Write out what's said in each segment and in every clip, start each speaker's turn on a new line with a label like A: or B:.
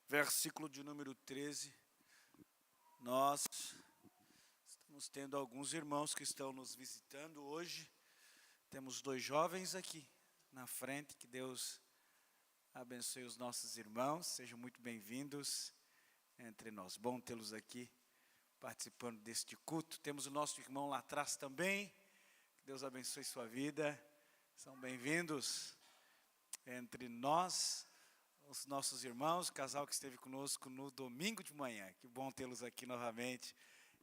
A: versículo de número 13, nós estamos tendo alguns irmãos que estão nos visitando hoje. Temos 2 jovens aqui na frente, que Deus abençoe os nossos irmãos, sejam muito bem-vindos entre nós. Bom tê-los aqui participando deste culto. Temos o nosso irmão lá atrás também, que Deus abençoe sua vida, são bem-vindos entre nós. Os nossos irmãos, o casal que esteve conosco no domingo de manhã. Que bom tê-los aqui novamente.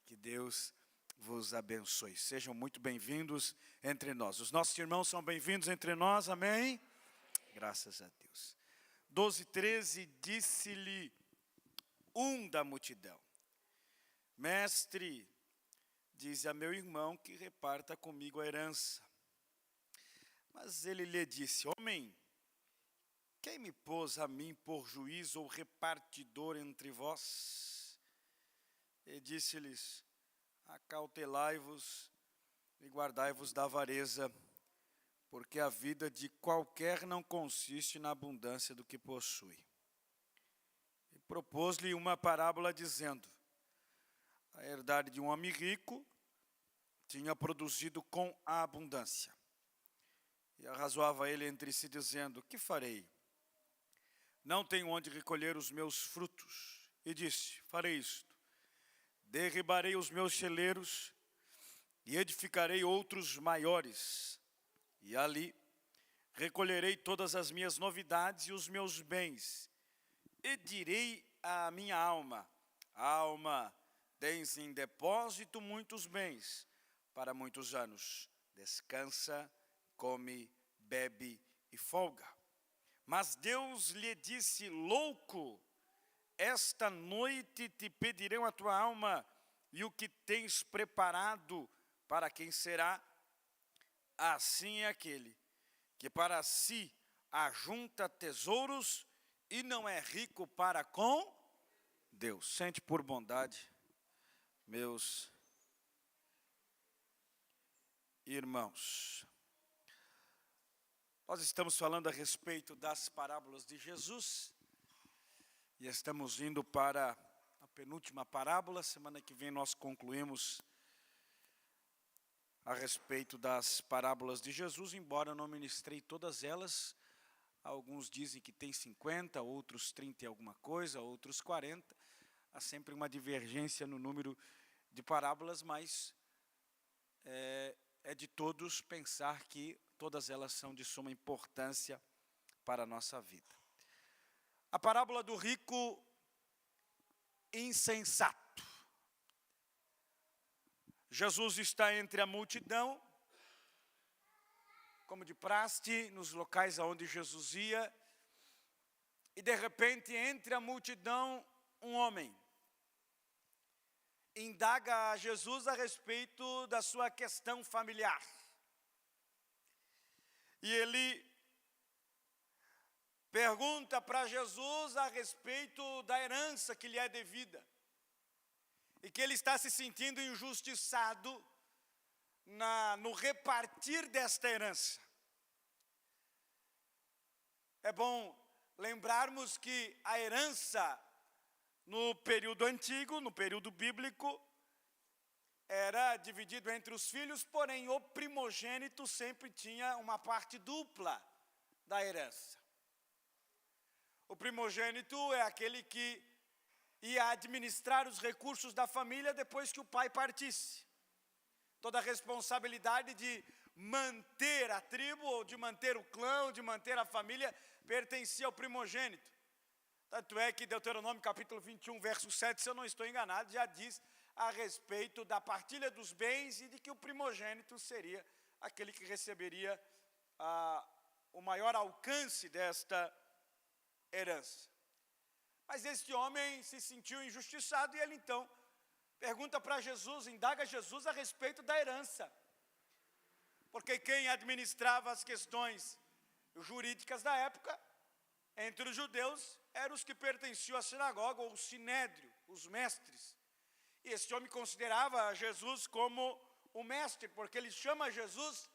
A: Que Deus vos abençoe. Sejam muito bem-vindos entre nós. Os nossos irmãos são bem-vindos entre nós, amém? Graças a Deus. 12:13, disse-lhe da multidão: Mestre, dize a meu irmão que reparta comigo a herança. Mas ele lhe disse: Homem, quem me pôs a mim por juiz ou repartidor entre vós? E disse-lhes: Acautelai-vos e guardai-vos da avareza, porque a vida de qualquer não consiste na abundância do que possui. E propôs-lhe uma parábola dizendo: a herdade de um homem rico tinha produzido com a abundância. E arrazoava ele entre si, dizendo: Que farei? Não tenho onde recolher os meus frutos. E disse: Farei isto: derribarei os meus celeiros e edificarei outros maiores, e ali recolherei todas as minhas novidades e os meus bens, e direi à minha alma: Alma, tens em depósito muitos bens para muitos anos. Descansa, come, bebe e folga. Mas Deus lhe disse: Louco, esta noite te pedirão a tua alma, e o que tens preparado, para quem será? Assim é aquele que para si ajunta tesouros e não é rico para com Deus. Sente por bondade, meus irmãos. Nós estamos falando a respeito das parábolas de Jesus e estamos indo para a penúltima parábola. Semana que vem nós concluímos a respeito das parábolas de Jesus, embora eu não ministrei todas elas. Alguns dizem que tem 50, outros 30 e alguma coisa, outros 40. Há sempre uma divergência no número de parábolas, mas é de todos pensar que todas elas são de suma importância para a nossa vida. A parábola do rico insensato. Jesus está entre a multidão, como de praxe, nos locais aonde Jesus ia, e de repente, entre a multidão, um homem indaga a Jesus a respeito da sua questão familiar. E ele pergunta para Jesus a respeito da herança que lhe é devida. E que ele está se sentindo injustiçado no repartir desta herança. É bom lembrarmos que a herança no período antigo, no período bíblico, era dividido entre os filhos, porém o primogênito sempre tinha uma parte dupla da herança. O primogênito é aquele que ia administrar os recursos da família depois que o pai partisse. Toda a responsabilidade de manter a tribo, ou de manter o clã, ou de manter a família, pertencia ao primogênito. Tanto é que Deuteronômio capítulo 21, verso 7, se eu não estou enganado, já diz a respeito da partilha dos bens e de que o primogênito seria aquele que receberia o maior alcance desta herança. Mas este homem se sentiu injustiçado e ele então pergunta para Jesus, indaga Jesus a respeito da herança. Porque quem administrava as questões jurídicas da época, entre os judeus, eram os que pertenciam à sinagoga, ou o sinédrio, os mestres. E este homem considerava Jesus como o mestre, porque ele chama Jesus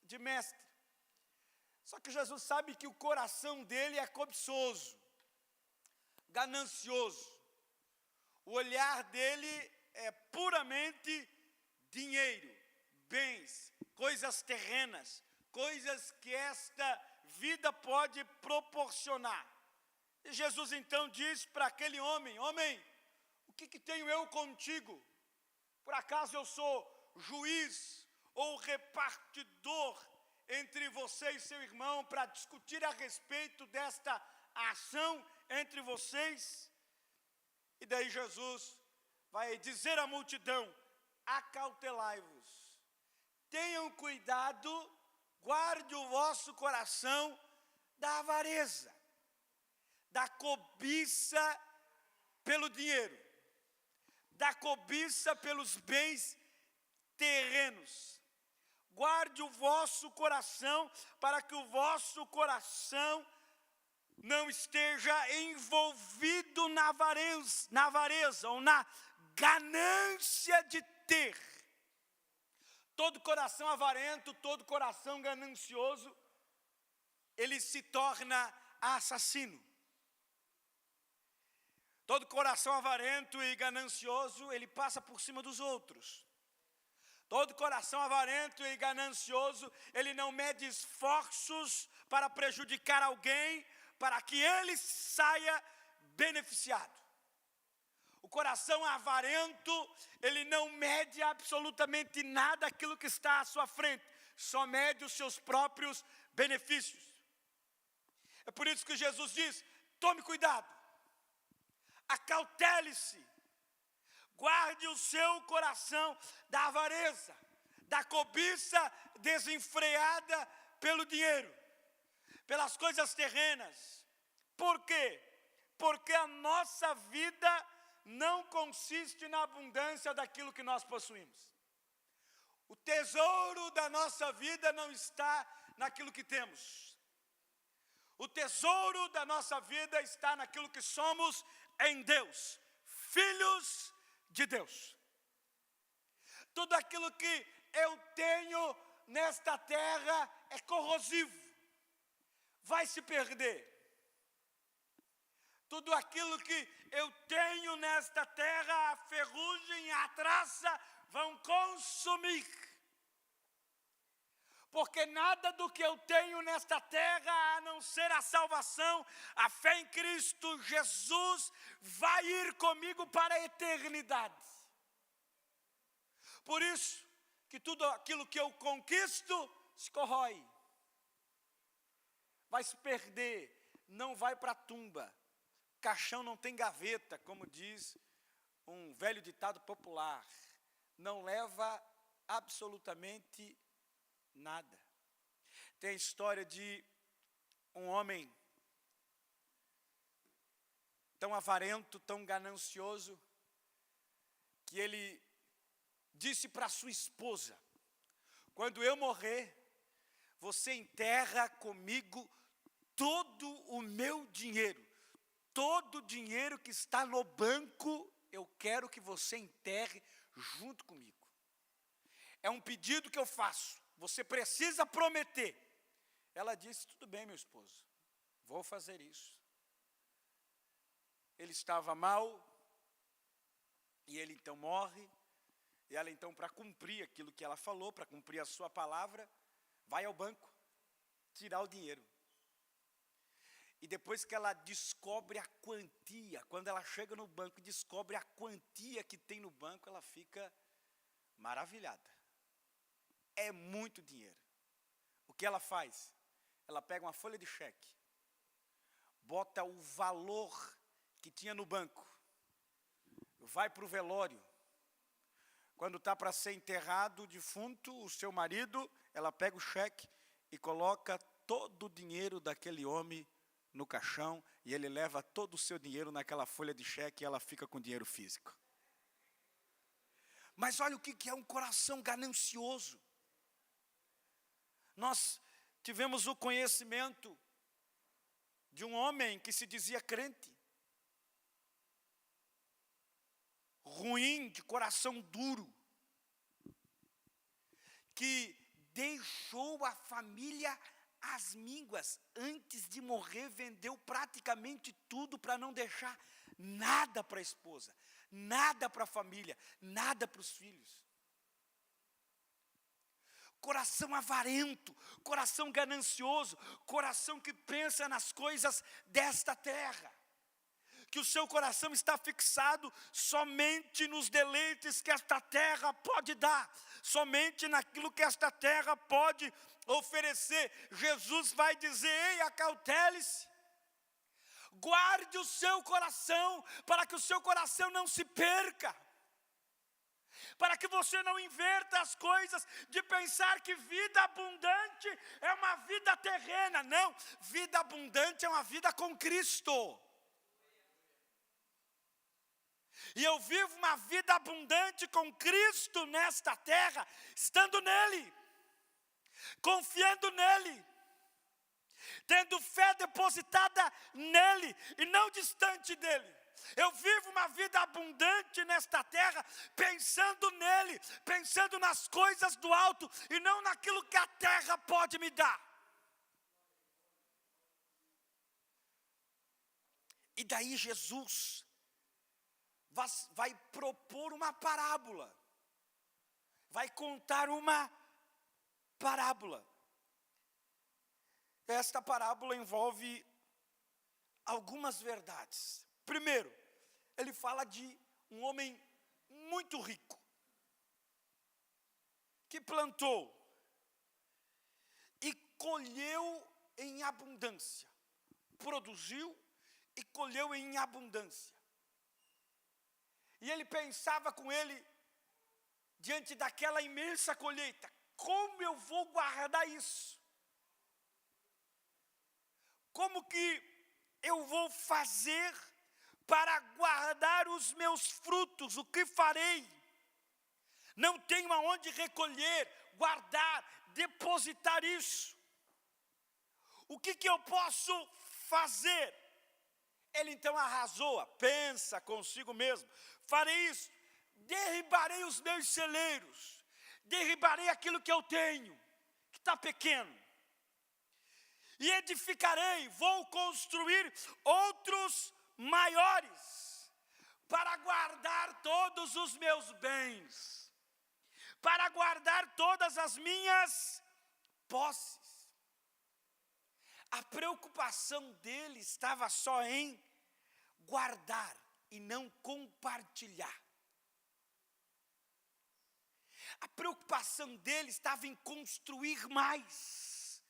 A: de mestre. Só que Jesus sabe que o coração dele é cobiçoso. ganancioso. O olhar dele é puramente dinheiro, bens, coisas terrenas, coisas que esta vida pode proporcionar. E Jesus então diz para aquele homem: homem, o que tenho eu contigo? Por acaso eu sou juiz ou repartidor entre você e seu irmão para discutir a respeito desta ação entre vocês? E daí Jesus vai dizer à multidão: acautelai-vos, tenham cuidado, guarde o vosso coração da avareza, da cobiça pelo dinheiro, da cobiça pelos bens terrenos. Guarde o vosso coração, para que o vosso coração não esteja envolvido na avareza ou na ganância de ter. Todo coração avarento, todo coração ganancioso, ele se torna assassino. Todo coração avarento e ganancioso, ele passa por cima dos outros. Todo coração avarento e ganancioso, ele não mede esforços para prejudicar alguém, para que ele saia beneficiado. O coração avarento, ele não mede absolutamente nada aquilo que está à sua frente, só mede os seus próprios benefícios. É por isso que Jesus diz: tome cuidado, acautele-se, guarde o seu coração da avareza, da cobiça desenfreada pelo dinheiro, pelas coisas terrenas. Por quê? Porque a nossa vida não consiste na abundância daquilo que nós possuímos. O tesouro da nossa vida não está naquilo que temos. O tesouro da nossa vida está naquilo que somos em Deus, filhos de Deus. Tudo aquilo que eu tenho nesta terra é corrosivo, vai se perder. Tudo aquilo que eu tenho nesta terra, a ferrugem e a traça vão consumir. Porque nada do que eu tenho nesta terra, a não ser a salvação, a fé em Cristo Jesus, vai ir comigo para a eternidade. Por isso que tudo aquilo que eu conquisto se corrói, vai se perder, não vai para a tumba. Caixão não tem gaveta, como diz um velho ditado popular. Não leva absolutamente nada. Tem a história de um homem tão avarento, tão ganancioso, que ele disse para sua esposa: quando eu morrer, você enterra comigo todo o meu dinheiro. Todo o dinheiro que está no banco, eu quero que você enterre junto comigo. É um pedido que eu faço, você precisa prometer. Ela disse: tudo bem, meu esposo, vou fazer isso. Ele estava mal, e ele então morre, e ela então, para cumprir aquilo que ela falou, para cumprir a sua palavra, vai ao banco, tirar o dinheiro. E depois que ela descobre a quantia, quando ela chega no banco e descobre a quantia que tem no banco, ela fica maravilhada. É muito dinheiro. O que ela faz? Ela pega uma folha de cheque, bota o valor que tinha no banco, vai para o velório. Quando está para ser enterrado o defunto, o seu marido, ela pega o cheque e coloca todo o dinheiro daquele homem no caixão, e ele leva todo o seu dinheiro naquela folha de cheque, e ela fica com dinheiro físico. Mas olha o que é um coração ganancioso. Nós tivemos o conhecimento de um homem que se dizia crente, ruim, de coração duro, que deixou a família
B: às mínguas, antes de morrer, vendeu praticamente tudo para não deixar nada para a esposa, nada para a família, nada para os filhos. Coração avarento, coração ganancioso, coração que pensa nas coisas desta terra. Que o seu coração está fixado somente nos deleites que esta terra pode dar, somente naquilo que esta terra pode oferecer. Jesus vai dizer: ei, acautele-se, guarde o seu coração, para que o seu coração não se perca, para que você não inverta as coisas de pensar que vida abundante é uma vida terrena. Não, vida abundante é uma vida com Cristo. E eu vivo uma vida abundante com Cristo nesta terra, estando nele, confiando nele, tendo fé depositada nele e não distante dele. Eu vivo uma vida abundante nesta terra, pensando nele, pensando nas coisas do alto e não naquilo que a terra pode me dar. E daí Jesus vai propor uma parábola, vai contar uma parábola. Esta parábola envolve algumas verdades. Primeiro, ele fala de um homem muito rico, que plantou e colheu em abundância, produziu e colheu em abundância. E ele pensava com ele, diante daquela imensa colheita: como eu vou guardar isso? Como que eu vou fazer para guardar os meus frutos? O que farei? Não tenho aonde recolher, guardar, depositar isso. O que eu posso fazer? Ele então arrasou, pensa consigo mesmo: farei isso, derribarei os meus celeiros, derribarei aquilo que eu tenho, que está pequeno, e edificarei, vou construir outros maiores, para guardar todos os meus bens, para guardar todas as minhas posses. A preocupação dele estava só em guardar e não compartilhar. A preocupação dele estava em construir mais,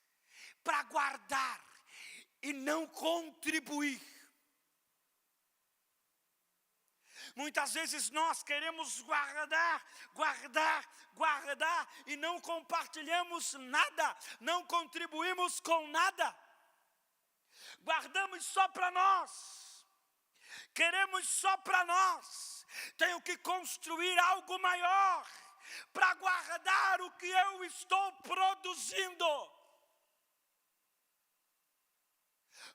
B: para guardar e não contribuir. Muitas vezes nós queremos guardar e não compartilhamos nada, não contribuímos com nada. Guardamos só para nós, queremos só para nós. Tenho que construir algo maior para guardar o que eu estou produzindo,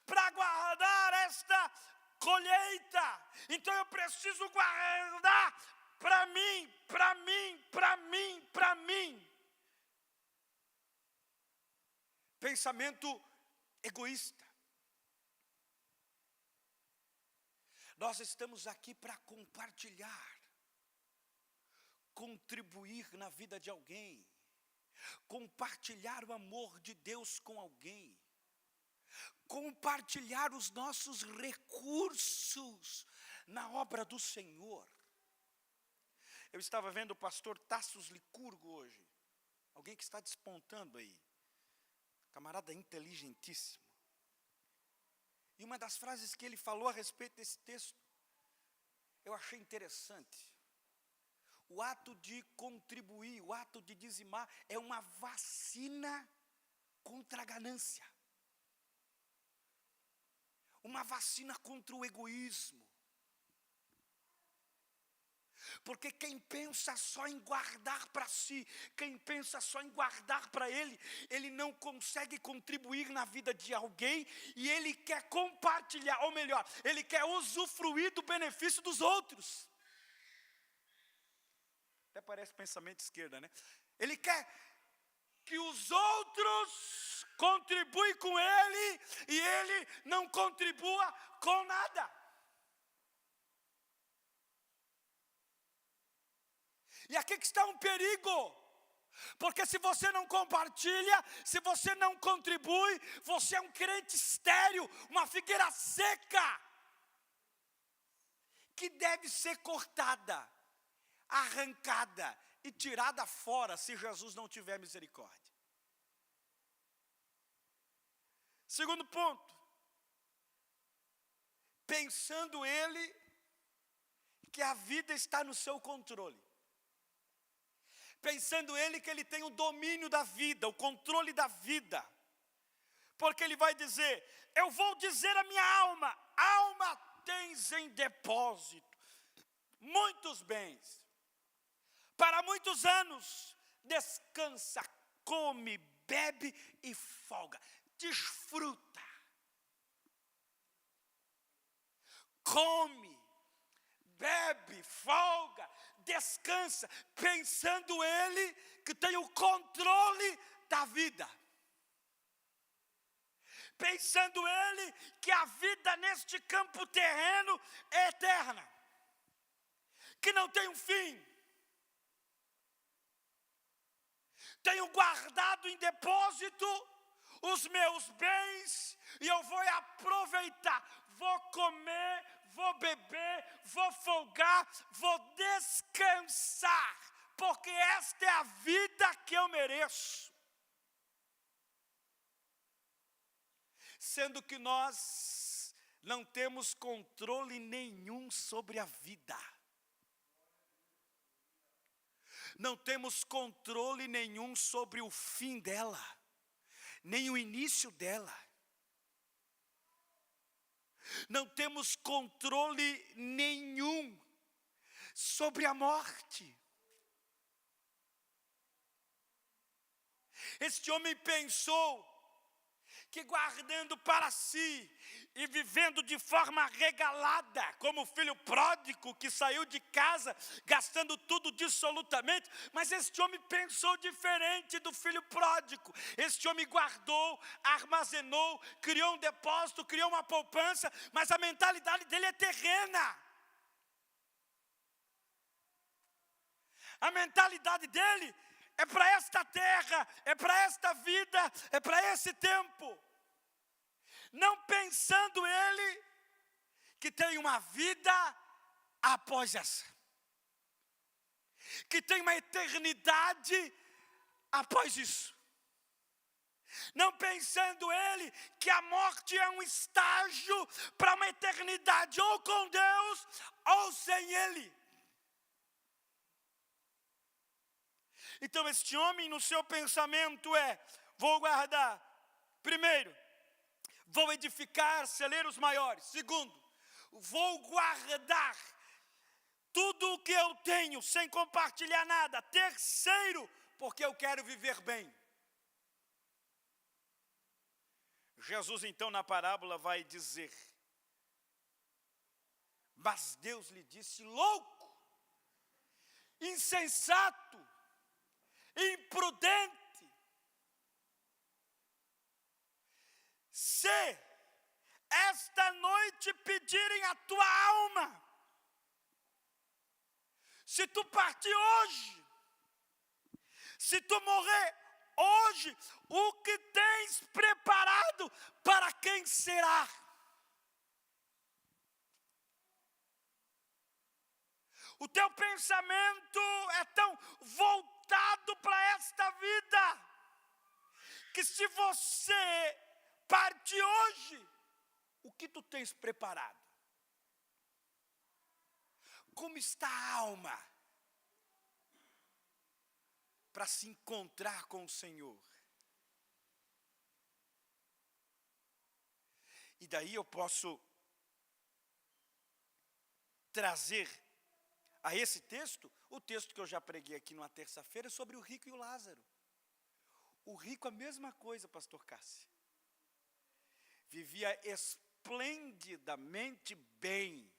B: para guardar esta colheita. Então eu preciso guardar para mim, para mim, para mim, para mim. Pensamento egoísta. Nós estamos aqui para compartilhar, contribuir na vida de alguém, compartilhar o amor de Deus com alguém, compartilhar os nossos recursos na obra do Senhor. Eu estava vendo o pastor Tassos Licurgo hoje, alguém que está despontando aí, camarada inteligentíssimo. E uma das frases que ele falou a respeito desse texto, eu achei interessante. O ato de contribuir, o ato de dizimar, é uma vacina contra a ganância. Uma vacina contra o egoísmo. Porque quem pensa só em guardar para si, quem pensa só em guardar para ele, ele não consegue contribuir na vida de alguém e ele quer compartilhar, ou melhor, ele quer usufruir do benefício dos outros. Até parece pensamento de esquerda, né? Ele quer que os outros contribuem com ele e ele não contribua com nada. E aqui que está um perigo, porque se você não compartilha, se você não contribui, você é um crente estéril, uma figueira seca, que deve ser cortada, arrancada e tirada fora, se Jesus não tiver misericórdia. Segundo ponto, pensando ele que a vida está no seu controle. Pensando ele que ele tem o domínio da vida, o controle da vida. Porque ele vai dizer, eu vou dizer à minha alma, alma tens em depósito muitos bens. Para muitos anos, descansa, come, bebe e folga. Desfruta. Come, bebe, folga, descansa, pensando ele que tem o controle da vida. Pensando ele que a vida neste campo terreno é eterna, que não tem um fim. Tenho guardado em depósito os meus bens e eu vou aproveitar, vou comer, vou beber, vou folgar, vou descansar, porque esta é a vida que eu mereço. Sendo que nós não temos controle nenhum sobre a vida. Não temos controle nenhum sobre o fim dela, nem o início dela. Não temos controle nenhum sobre a morte. Este homem pensou que guardando para si e vivendo de forma regalada, como o filho pródigo que saiu de casa, gastando tudo dissolutamente, mas este homem pensou diferente do filho pródigo. Este homem guardou, armazenou, criou um depósito, criou uma poupança, mas a mentalidade dele é terrena. A mentalidade dele é para esta terra, é para esta vida, é para esse tempo. Não pensando ele que tem uma vida após essa. Que tem uma eternidade após isso. Não pensando ele que a morte é um estágio para uma eternidade ou com Deus ou sem ele. Então este homem no seu pensamento vou guardar, primeiro, vou edificar celeiros maiores. Segundo, vou guardar tudo o que eu tenho sem compartilhar nada. Terceiro, porque eu quero viver bem. Jesus então na parábola vai dizer, mas Deus lhe disse, louco, insensato, imprudente, se esta noite pedirem a tua alma, se tu partir hoje, se tu morrer hoje, o que tens preparado para quem será? O teu pensamento é tão voltado para esta vida, que se você parte hoje, o que tu tens preparado? Como está a alma para se encontrar com o Senhor? E daí eu posso trazer a esse texto, o texto que eu já preguei aqui numa terça-feira, sobre o rico e o Lázaro. O rico, a mesma coisa, pastor Cássio. Vivia esplendidamente bem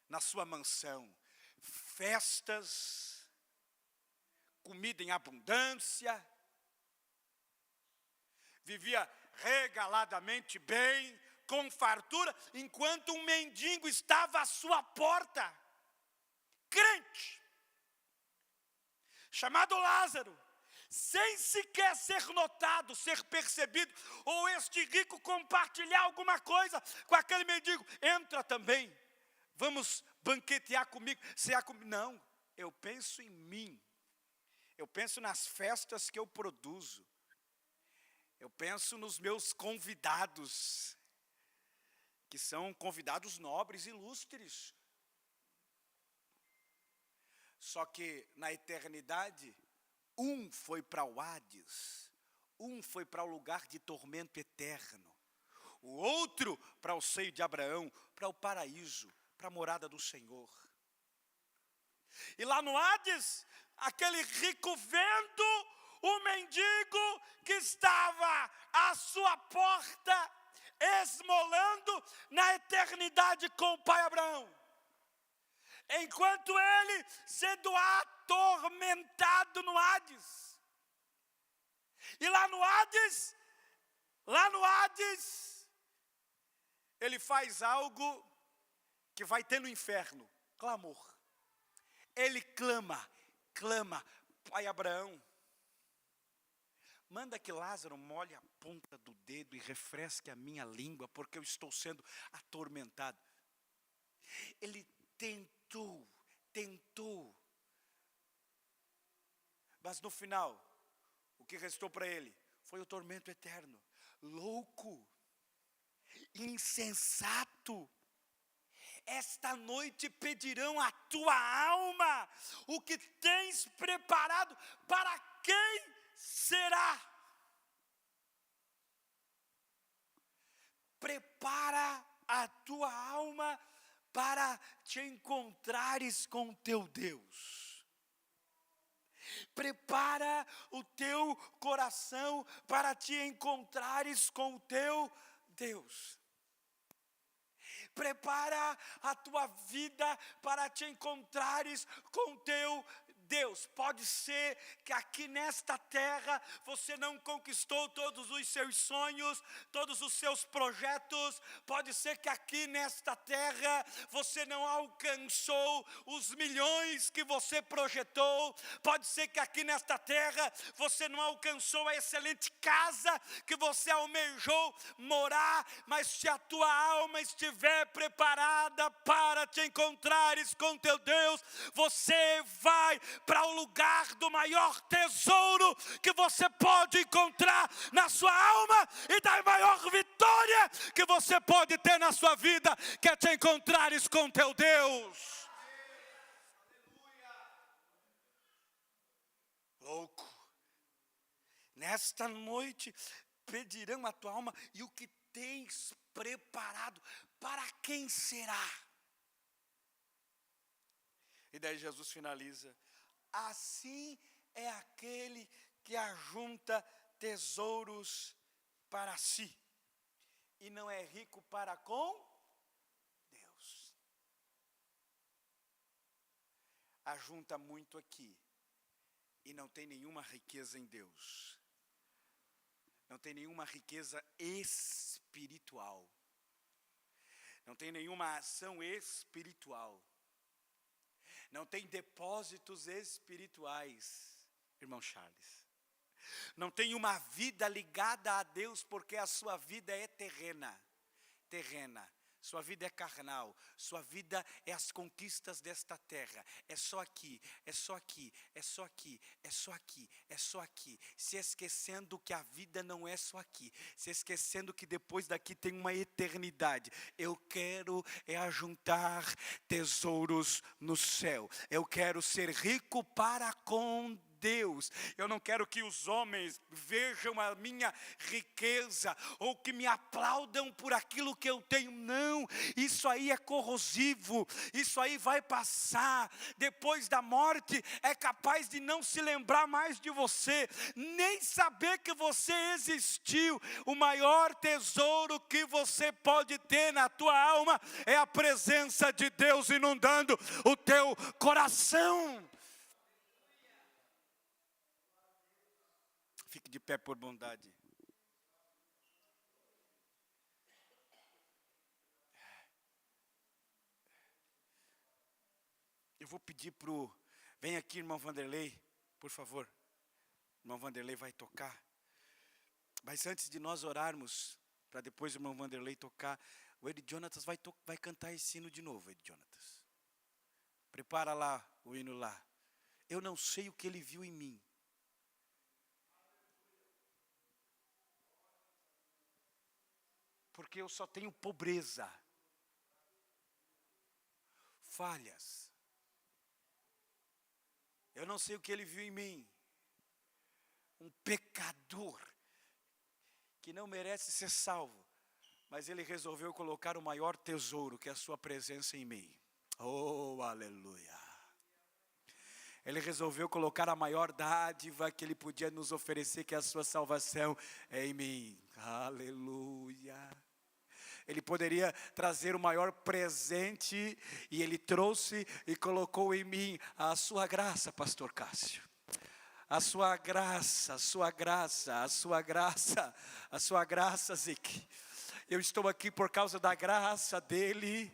B: na sua mansão. Festas, comida em abundância, vivia regaladamente bem, com fartura, enquanto um mendigo estava à sua porta, crente, chamado Lázaro, sem sequer ser notado, ser percebido, ou este rico compartilhar alguma coisa com aquele mendigo, entra também, vamos banquetear comigo, cear comigo. Não, eu penso em mim, eu penso nas festas que eu produzo, eu penso nos meus convidados, que são convidados nobres, ilustres. Só que na eternidade, um foi para o Hades, um foi para o lugar de tormento eterno, o outro para o seio de Abraão, para o paraíso, para a morada do Senhor. E lá no Hades, aquele rico vendo o mendigo que estava à sua porta, esmolando na eternidade com o pai Abraão. Enquanto ele sendo atormentado no Hades. E lá no Hades, ele faz algo que vai ter no inferno, clamor. Ele clama, pai Abraão, manda que Lázaro molhe a ponta do dedo e refresque a minha língua, porque eu estou sendo atormentado. Ele tentou, mas no final, o que restou para ele foi o tormento eterno. Louco, insensato, esta noite pedirão a tua alma, o que tens preparado, para quem será? Prepara a tua alma para te encontrares com teu Deus. Prepara o teu coração para te encontrares com o teu Deus. Prepara a tua vida para te encontrares com o teu Deus. Pode ser que aqui nesta terra você não conquistou todos os seus sonhos, todos os seus projetos. Pode ser que aqui nesta terra você não alcançou os milhões que você projetou. Pode ser que aqui nesta terra você não alcançou a excelente casa que você almejou morar, mas se a tua alma estiver preparada para te encontrares com teu Deus, você vai para o lugar do maior tesouro que você pode encontrar na sua alma e da maior vitória que você pode ter na sua vida, que é te encontrares com teu Deus. Louco, nesta noite pedirão a tua alma, e o que tens preparado, para quem será? E daí Jesus finaliza: assim é aquele que ajunta tesouros para si e não é rico para com Deus. Ajunta muito aqui e não tem nenhuma riqueza em Deus. Não tem nenhuma riqueza espiritual. Não tem nenhuma ação espiritual. Não tem depósitos espirituais, irmão Charles. Não tem uma vida ligada a Deus, porque a sua vida é terrena. Sua vida é carnal, sua vida é as conquistas desta terra. É só aqui, é só aqui, é só aqui, é só aqui, é só aqui. Se esquecendo que a vida não é só aqui. Se esquecendo que depois daqui tem uma eternidade. Eu quero ajuntar tesouros no céu. Eu quero ser rico para com Deus. Eu não quero que os homens vejam a minha riqueza ou que me aplaudam por aquilo que eu tenho. Não, isso aí é corrosivo, isso aí vai passar. Depois da morte é capaz de não se lembrar mais de você, nem saber que você existiu. O maior tesouro que você pode ter na tua alma é a presença de Deus inundando o teu coração. Fique de pé por bondade.
A: vou pedir vem aqui, irmão Vanderlei, por favor. Irmão Vanderlei vai tocar. Mas antes de nós orarmos, para depois o irmão Vanderlei tocar, o Ed Jonatas vai cantar esse hino de novo, Ed Jonatas. Prepara lá o hino lá. Eu não sei o que ele viu em mim. Porque eu só tenho pobreza, falhas. Eu não sei o que ele viu em mim. Um pecador que não merece ser salvo, mas ele resolveu colocar o maior tesouro, que é a sua presença em mim. Oh, aleluia. Ele resolveu colocar a maior dádiva que ele podia nos oferecer, que é a sua salvação em mim. Aleluia. Ele poderia trazer o maior presente, e ele trouxe e colocou em mim a sua graça, pastor Cássio. A sua graça, a sua graça, a sua graça, a sua graça, Zique. Eu estou aqui por causa da graça dele.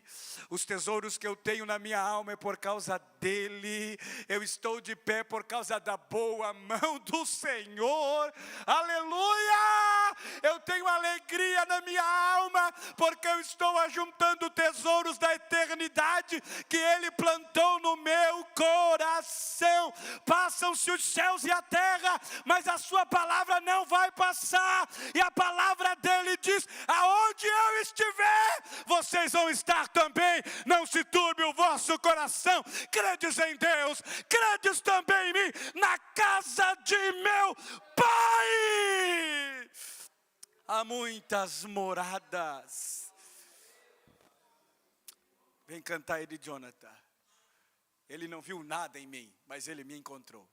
A: Os tesouros que eu tenho na minha alma é por causa dele. Eu estou de pé por causa da boa mão do Senhor. Aleluia! Eu tenho alegria na minha alma, porque eu estou ajuntando tesouros da eternidade que ele plantou no meu coração. Passam-se os céus e a terra, mas a sua palavra não vai passar. E a palavra dele diz: aonde eu estiver, vocês vão estar também. Não se turbe o vosso coração. Credes em Deus, credes também em mim. Na casa de meu Pai há muitas moradas. Vem cantar ele, Jonathan. Ele não viu nada em mim, mas ele me encontrou.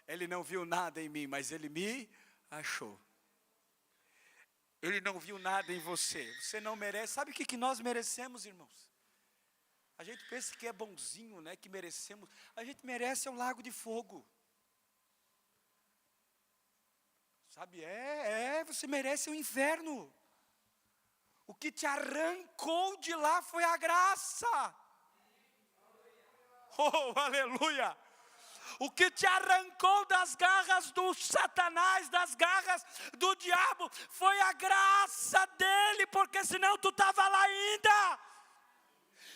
A: Ele não viu nada em mim, mas ele me achou. Ele não viu nada em você. Você não merece. Sabe o que nós merecemos, irmãos? A gente pensa que é bonzinho, né? Que merecemos. A gente merece um lago de fogo. Sabe? Você merece um inferno. O que te arrancou de lá foi a graça. Oh, aleluia. O que te arrancou das garras do Satanás, das garras do diabo, foi a graça dele, porque senão tu estava lá ainda.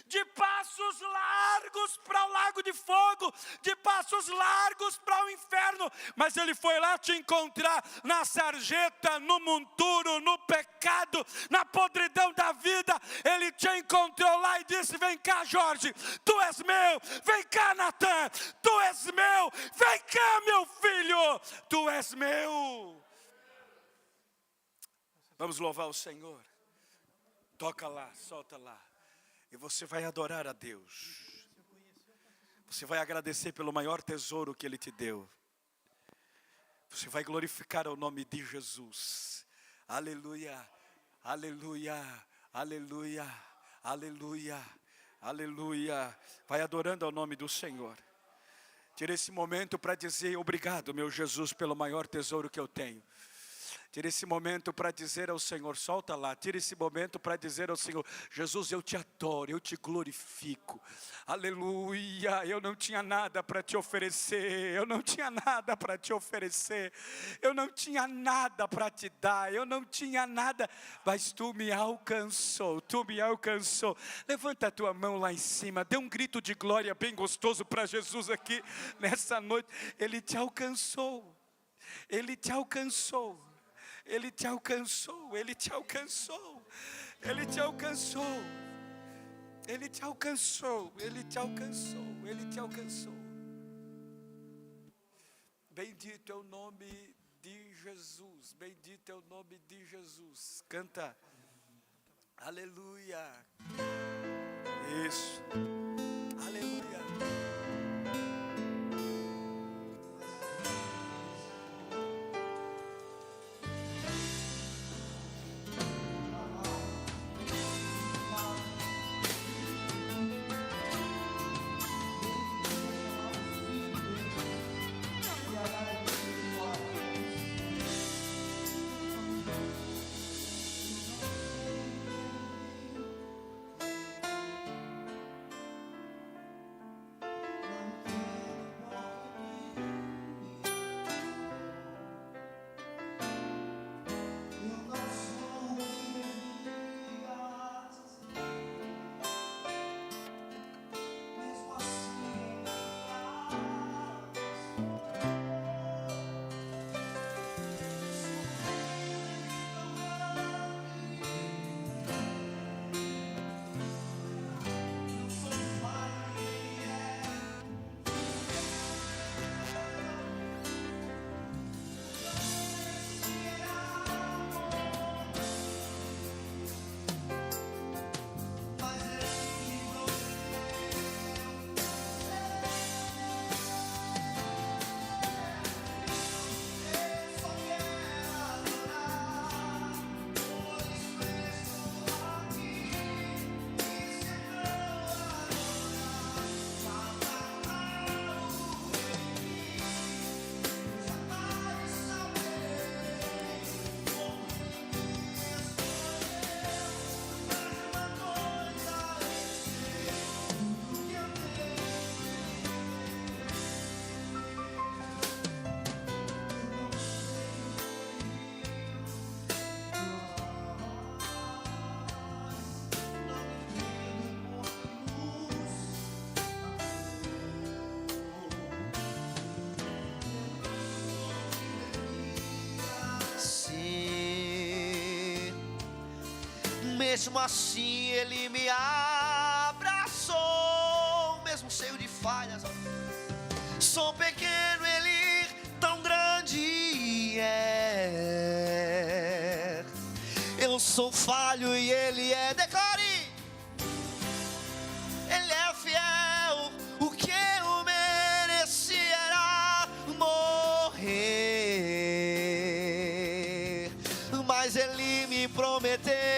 A: De passos largos para o lago de fogo, de passos largos para o inferno, mas ele foi lá te encontrar na sarjeta, no monturo, no pecado, na podridão da vida. Ele te encontrou lá e disse: vem cá, Jorge, tu és meu. Vem cá, Natan, tu és meu. Vem cá, meu filho, tu és meu. Vamos louvar o Senhor. Toca lá, solta lá. E você vai adorar a Deus. Você vai agradecer pelo maior tesouro que Ele te deu. Você vai glorificar o nome de Jesus. Aleluia, aleluia, aleluia, aleluia, aleluia. Vai adorando ao nome do Senhor. Tira esse momento para dizer: obrigado, meu Jesus, pelo maior tesouro que eu tenho. Tira esse momento para dizer ao Senhor, solta lá, tira esse momento para dizer ao Senhor: Jesus, eu te adoro, eu te glorifico, aleluia. Eu não tinha nada para te oferecer, eu não tinha nada para te oferecer, eu não tinha nada para te dar, eu não tinha nada, mas tu me alcançou, tu me alcançou. Levanta a tua mão lá em cima, dê um grito de glória bem gostoso para Jesus aqui nessa noite. Ele te alcançou, Ele te alcançou. Ele te alcançou, Ele te alcançou, Ele te alcançou, Ele te alcançou, Ele te alcançou, Ele te alcançou. Bendito é o nome de Jesus, bendito é o nome de Jesus. Canta, aleluia, isso, aleluia.
C: mesmo assim Ele me abraçou, mesmo cheio de falhas. Sou pequeno, Ele tão grande é. Eu sou falho e Ele é. Decore! Ele é fiel, o que eu mereci era morrer, mas Ele me prometeu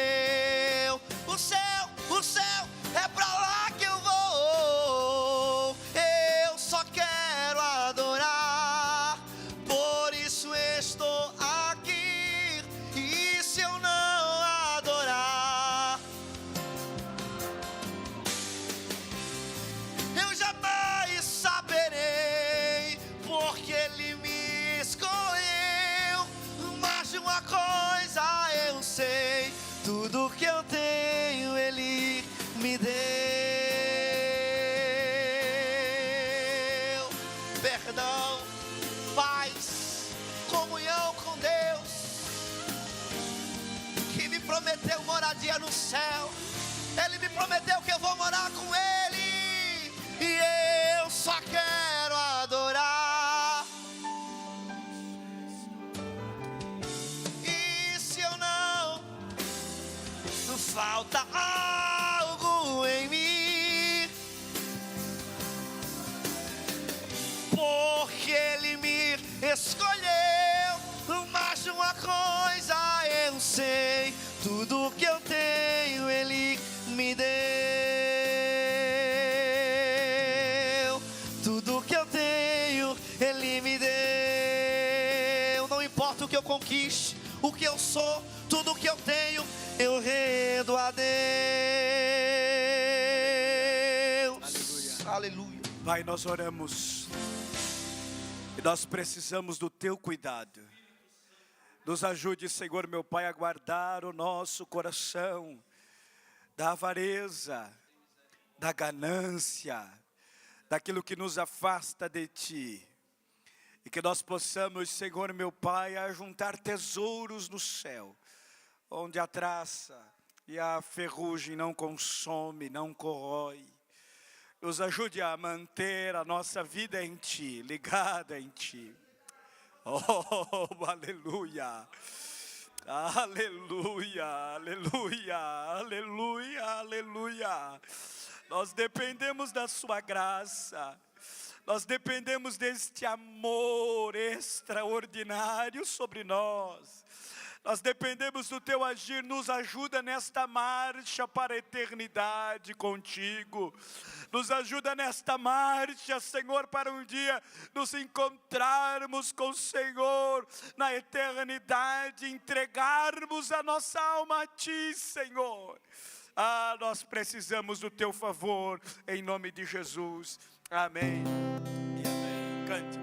C: o céu é pra lá que eu vou. Eu só quero adorar, por isso estou aqui. E se eu não adorar, eu jamais saberei, porque Ele me escolheu. Mas de uma coisa eu sei, tudo que eu tenho Ele me deu. Perdão, paz, comunhão com Deus, que me prometeu moradia no céu. Ele me prometeu que eu vou morar com Ele, e eu só quero adorar. E se eu não, falta algo em mim, porque Ele me escolheu. Mas uma coisa eu sei, tudo que eu tenho Ele me deu. Tudo que eu tenho Ele me deu. Não importa o que eu conquiste, o que eu sou, tudo que eu tenho eu rendo a Deus.
A: Aleluia.
C: Aleluia.
A: Pai, nós oramos e nós precisamos do Teu cuidado. Nos ajude, Senhor, meu Pai, a guardar o nosso coração da avareza, da ganância, daquilo que nos afasta de Ti. E que nós possamos, Senhor, meu Pai, ajuntar tesouros no céu, onde a traça e a ferrugem não consome, não corrói. Nos ajude a manter a nossa vida em Ti, ligada em Ti. Oh, aleluia, aleluia, aleluia, aleluia, aleluia. Nós dependemos da Sua graça. Nós dependemos deste amor extraordinário sobre nós. Nós dependemos do Teu agir. Nos ajuda nesta marcha para a eternidade contigo. Nos ajuda nesta marcha, Senhor, para um dia nos encontrarmos com o Senhor na eternidade, entregarmos a nossa alma a Ti, Senhor. Ah, nós precisamos do Teu favor, em nome de Jesus. Amém e amém. Cante.